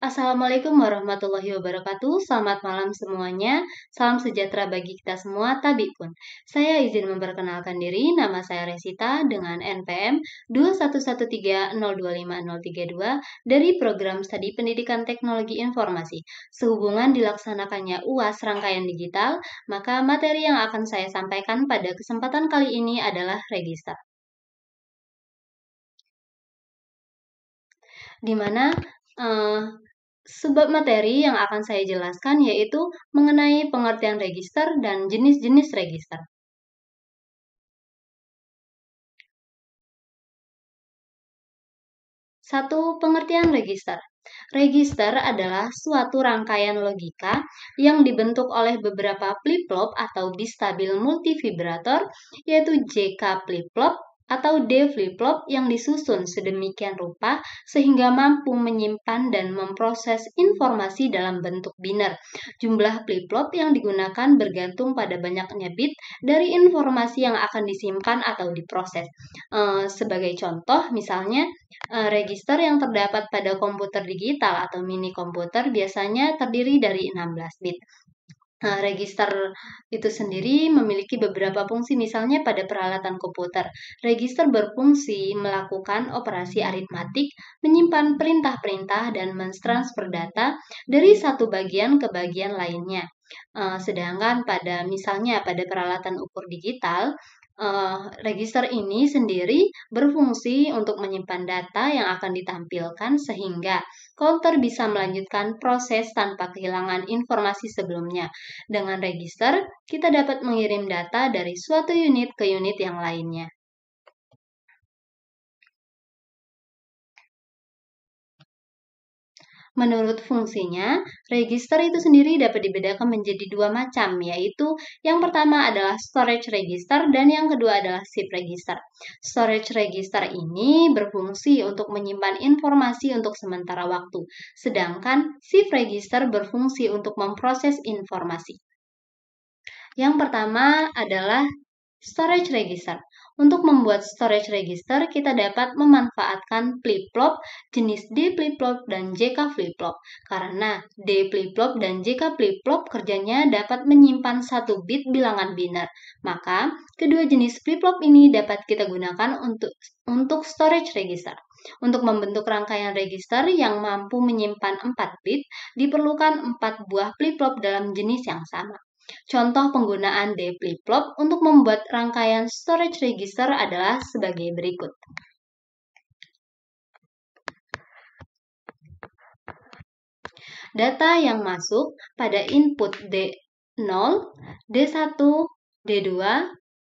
Assalamualaikum warahmatullahi wabarakatuh. Selamat malam semuanya. Salam sejahtera bagi kita semua, tabipun. Saya izin memperkenalkan diri, nama saya Resita dengan NPM 211302532 dari Program Studi Pendidikan Teknologi Informasi. Sehubungan dilaksanakannya UAS rangkaian digital, maka materi yang akan saya sampaikan pada kesempatan kali ini adalah register. Di mana sebab materi yang akan saya jelaskan yaitu mengenai pengertian register dan jenis-jenis register. Satu, pengertian register. Register adalah suatu rangkaian logika yang dibentuk oleh beberapa flip-flop atau bistabil multivibrator, yaitu JK flip-flop atau D flip-flop yang disusun sedemikian rupa sehingga mampu menyimpan dan memproses informasi dalam bentuk biner. Jumlah flip-flop yang digunakan bergantung pada banyaknya bit dari informasi yang akan disimpan atau diproses. Sebagai contoh, misalnya register yang terdapat pada komputer digital atau mini komputer biasanya terdiri dari 16 bit. Register itu sendiri memiliki beberapa fungsi, misalnya pada peralatan komputer. Register berfungsi melakukan operasi aritmatik, menyimpan perintah-perintah, dan mentransfer data dari satu bagian ke bagian lainnya. Sedangkan misalnya pada peralatan ukur digital, register ini sendiri berfungsi untuk menyimpan data yang akan ditampilkan sehingga counter bisa melanjutkan proses tanpa kehilangan informasi sebelumnya. Dengan register, kita dapat mengirim data dari suatu unit ke unit yang lainnya. Menurut fungsinya, register itu sendiri dapat dibedakan menjadi dua macam, yaitu yang pertama adalah storage register dan yang kedua adalah zip register. Storage register ini berfungsi untuk menyimpan informasi untuk sementara waktu, sedangkan zip register berfungsi untuk memproses informasi. Yang pertama adalah storage register. Untuk membuat storage register, kita dapat memanfaatkan flip-flop jenis D flip-flop dan JK flip-flop. Karena D flip-flop dan JK flip-flop kerjanya dapat menyimpan satu bit bilangan biner. Maka, kedua jenis flip-flop ini dapat kita gunakan untuk storage register. Untuk membentuk rangkaian register yang mampu menyimpan 4 bit, diperlukan 4 buah flip-flop dalam jenis yang sama. Contoh penggunaan D flip-flop untuk membuat rangkaian storage register adalah sebagai berikut. Data yang masuk pada input D0, D1, D2,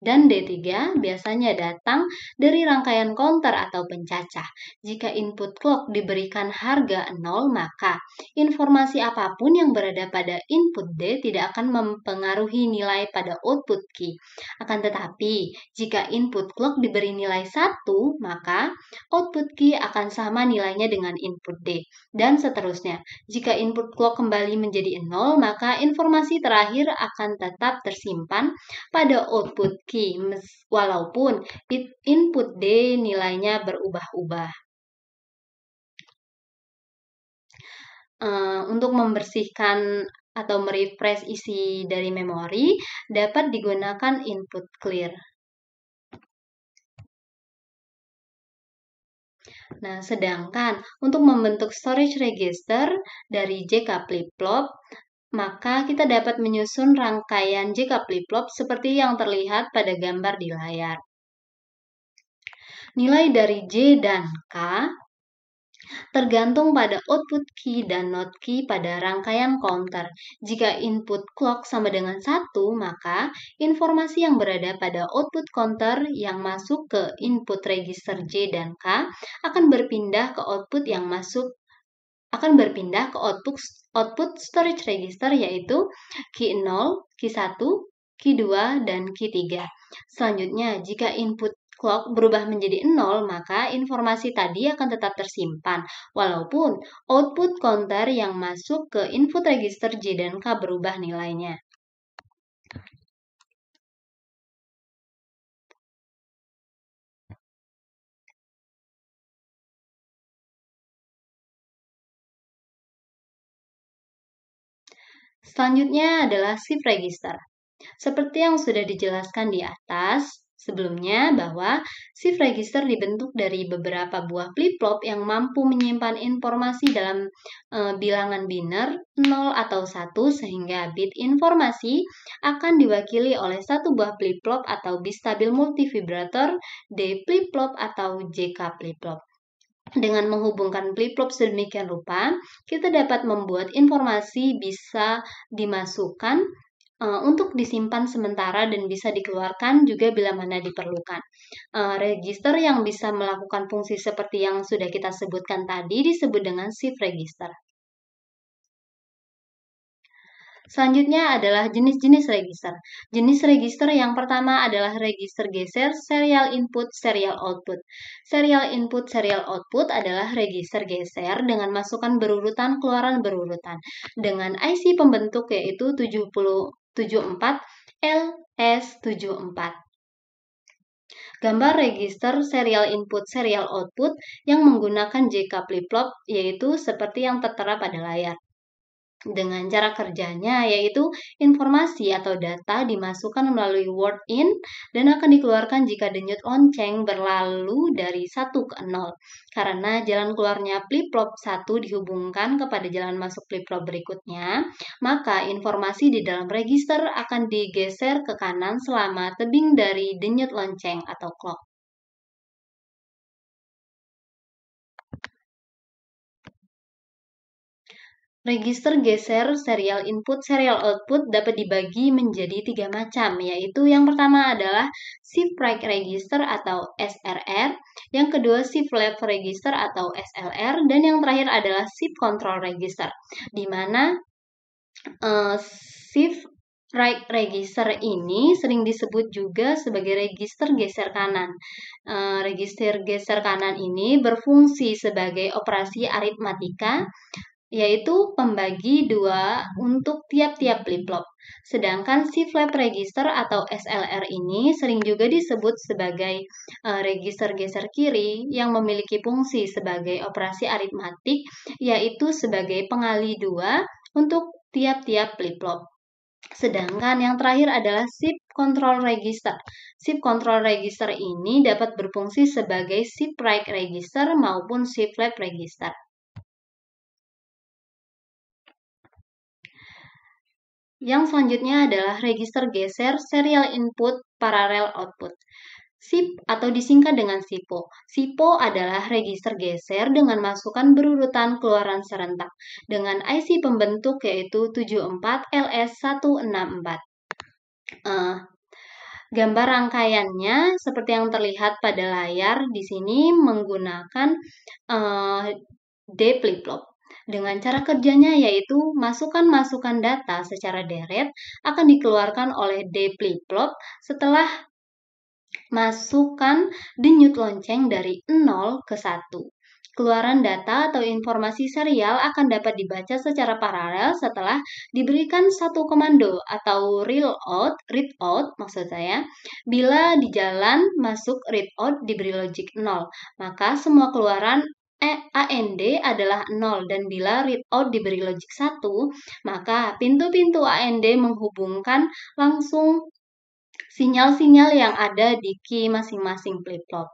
dan D3 biasanya datang dari rangkaian counter atau pencacah. Jika input clock diberikan harga 0, maka informasi apapun yang berada pada input D tidak akan mempengaruhi nilai pada output key. Akan tetapi, jika input clock diberi nilai 1, maka output key akan sama nilainya dengan input D, dan seterusnya. Jika input clock kembali menjadi 0, maka informasi terakhir akan tetap tersimpan pada output key, walaupun input D nilainya berubah-ubah. Untuk membersihkan atau merefresh isi dari memori, dapat digunakan input clear. Nah, sedangkan untuk membentuk storage register dari JK flip-flop, maka kita dapat menyusun rangkaian JK flip-flop seperti yang terlihat pada gambar di layar. Nilai dari J dan K tergantung pada output key dan not key pada rangkaian counter. Jika input clock sama dengan 1, maka informasi yang berada pada output counter yang masuk ke input register J dan K akan berpindah ke output output storage register, yaitu key 0, key 1, key 2, dan key 3. Selanjutnya, jika input clock berubah menjadi 0, maka informasi tadi akan tetap tersimpan, walaupun output counter yang masuk ke input register J dan K berubah nilainya. Selanjutnya adalah shift register. Seperti yang sudah dijelaskan di atas sebelumnya bahwa shift register dibentuk dari beberapa buah flip-flop yang mampu menyimpan informasi dalam bilangan biner 0 atau 1 sehingga bit informasi akan diwakili oleh satu buah flip-flop atau bistabil multivibrator D flip-flop atau JK flip-flop. Dengan menghubungkan flip-flop sedemikian rupa, kita dapat membuat informasi bisa dimasukkan untuk disimpan sementara dan bisa dikeluarkan juga bila mana diperlukan. Register yang bisa melakukan fungsi seperti yang sudah kita sebutkan tadi disebut dengan shift register. Selanjutnya adalah jenis-jenis register. Jenis register yang pertama adalah register geser, serial input, serial output. Serial input, serial output adalah register geser dengan masukan berurutan, keluaran berurutan. Dengan IC pembentuk yaitu 74 LS74. Gambar register serial input, serial output yang menggunakan JK flip-flop yaitu seperti yang tertera pada layar. Dengan cara kerjanya yaitu informasi atau data dimasukkan melalui word in dan akan dikeluarkan jika denyut lonceng berlalu dari 1 ke 0. Karena jalan keluarnya flip-flop 1 dihubungkan kepada jalan masuk flip-flop berikutnya, maka informasi di dalam register akan digeser ke kanan selama tebing dari denyut lonceng atau clock. Register geser serial input, serial output dapat dibagi menjadi 3 macam, yaitu yang pertama adalah shift right register atau SRR, yang kedua shift left register atau SLR, dan yang terakhir adalah shift control register, di mana shift right register ini sering disebut juga sebagai register geser kanan. Register geser kanan ini berfungsi sebagai operasi aritmatika, yaitu pembagi 2 untuk tiap-tiap flip-flop. Sedangkan shift left register atau SLR ini sering juga disebut sebagai register geser kiri yang memiliki fungsi sebagai operasi aritmatik, yaitu sebagai pengali 2 untuk tiap-tiap flip-flop. Sedangkan yang terakhir adalah shift control register. Shift control register ini dapat berfungsi sebagai shift right register maupun shift left register. Yang selanjutnya adalah register geser serial input parallel output. SIP atau disingkat dengan SIPO. SIPO adalah register geser dengan masukan berurutan keluaran serentak dengan IC pembentuk yaitu 74LS164. Gambar rangkaiannya seperti yang terlihat pada layar di sini menggunakan D flip-flop. Dengan cara kerjanya yaitu masukan-masukan data secara deret akan dikeluarkan oleh D flip-flop setelah masukkan denyut lonceng dari 0 ke 1. Keluaran data atau informasi serial akan dapat dibaca secara paralel setelah diberikan satu komando atau read out maksud saya. Bila di jalan masuk read out diberi logic 0, maka semua keluaran AND adalah 0 dan bila read out diberi logic 1, maka pintu-pintu AND menghubungkan langsung sinyal-sinyal yang ada di key masing-masing flip-flop.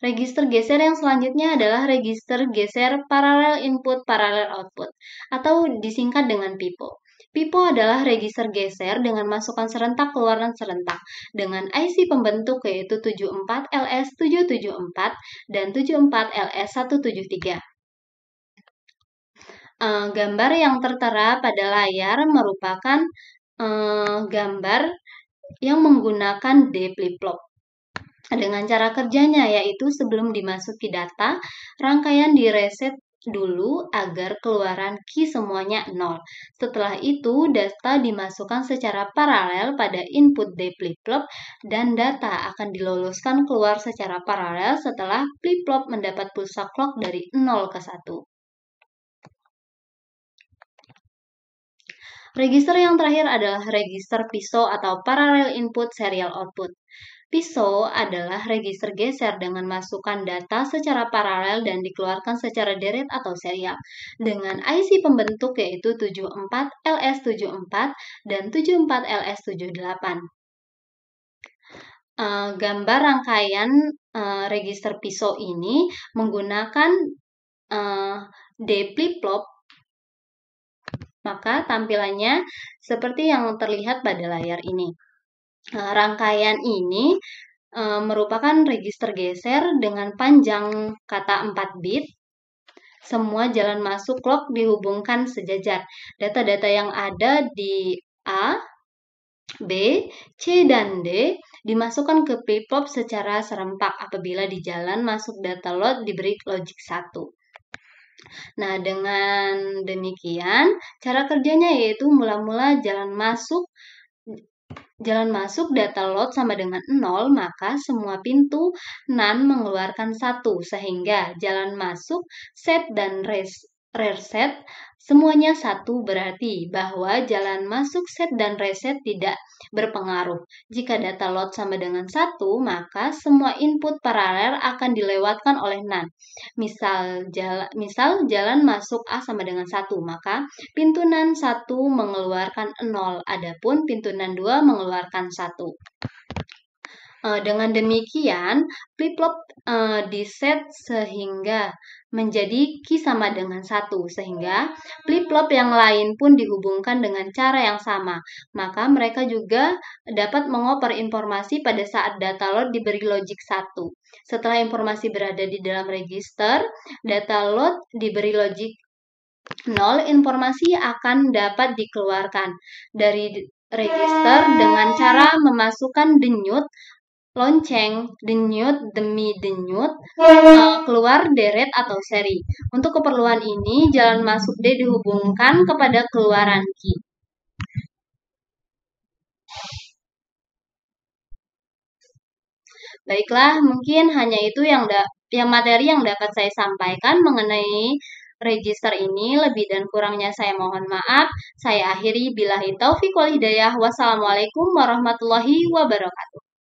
Register geser yang selanjutnya adalah register geser paralel input paralel output atau disingkat dengan PIPO. PIPO adalah register geser dengan masukan serentak keluaran serentak dengan IC pembentuk yaitu 74LS774 dan 74LS173. Gambar yang tertera pada layar merupakan gambar yang menggunakan D flip-flop. Dengan cara kerjanya yaitu sebelum dimasuki data, rangkaian direset dulu agar keluaran key semuanya 0. Setelah itu, data dimasukkan secara paralel pada input D flip-flop dan data akan diloloskan keluar secara paralel setelah flip-flop mendapat pulsa clock dari 0 ke 1. Register yang terakhir adalah register PISO atau Parallel Input Serial Output. PISO adalah register geser dengan masukkan data secara paralel dan dikeluarkan secara deret atau serial dengan IC pembentuk yaitu 74LS74 dan 74LS78. Gambar rangkaian register PISO ini menggunakan D flip-flop, maka tampilannya seperti yang terlihat pada layar ini. Rangkaian ini merupakan register geser dengan panjang kata 4 bit. Semua jalan masuk clock dihubungkan sejajar. Data-data yang ada di A, B, C, dan D dimasukkan ke flip-flop secara serempak apabila di jalan masuk data load diberi logic 1. Nah, dengan demikian, cara kerjanya yaitu mula-mula jalan masuk data load sama dengan 0, maka semua pintu NAND mengeluarkan 1, sehingga jalan masuk, set, dan reset semuanya 1, berarti bahwa jalan masuk, set, dan reset tidak berpengaruh. Jika data load sama dengan 1, maka semua input paralel akan dilewatkan oleh NAND. Misal jalan masuk A sama dengan 1, maka pintu NAND 1 mengeluarkan 0, adapun pintu NAND 2 mengeluarkan 1. Dengan demikian, flip-flop diset sehingga menjadi key sama dengan 1, sehingga flip-flop yang lain pun dihubungkan dengan cara yang sama. Maka mereka juga dapat mengoper informasi pada saat data load diberi logic 1. Setelah informasi berada di dalam register, data load diberi logic 0, informasi akan dapat dikeluarkan dari register dengan cara memasukkan denyut, lonceng, denyut demi denyut, keluar deret atau seri. Untuk keperluan ini, jalan masuk D dihubungkan kepada keluaran key. Baiklah, mungkin hanya itu yang materi yang dapat saya sampaikan mengenai register ini. Lebih dan kurangnya saya mohon maaf. Saya akhiri billahi taufiq wal hidayah. Wassalamualaikum warahmatullahi wabarakatuh.